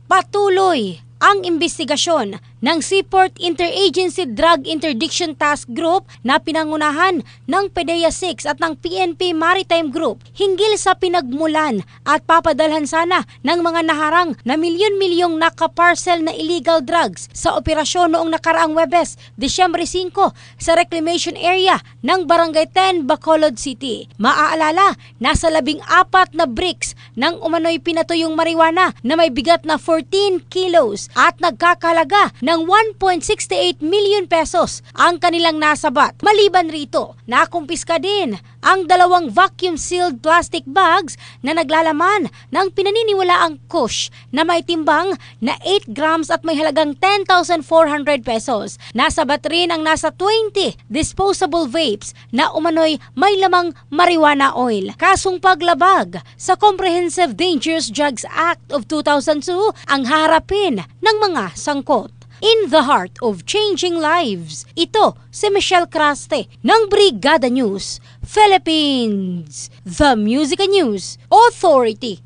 Patuloy ang investigasyon ng Seaport Interagency Drug Interdiction Task Group na pinangunahan ng PDEA 6 at ng PNP Maritime Group hinggil sa pinagmulan at papadalhan sana ng mga naharang na milyon-milyong nakaparcel na illegal drugs sa operasyon noong nakaraang Webes, Disyembre 5 sa reclamation area ng Barangay 10, Bacolod City. Maaalala, nasa 14 na bricks ng umano'y pinatuyong marijuana na may bigat na 14 kilos at nagkakalaga ng 1.68 million pesos ang kanilang nasabat. Maliban rito, nakumpiska din ang 2 vacuum-sealed plastic bags na naglalaman ng pinaniniwalaang kush na may timbang na 8 grams at may halagang 10,400 pesos. Nasabat rin ang nasa 20 disposable vapes na umano'y may lamang marijuana oil. Kasong paglabag sa Comprehensive Dangerous Drugs Act of 2002 ang haharapin ng mga sangkot. In the heart of changing lives, ito si Michelle Craste ng Brigada News Philippines, the Music and News Authority.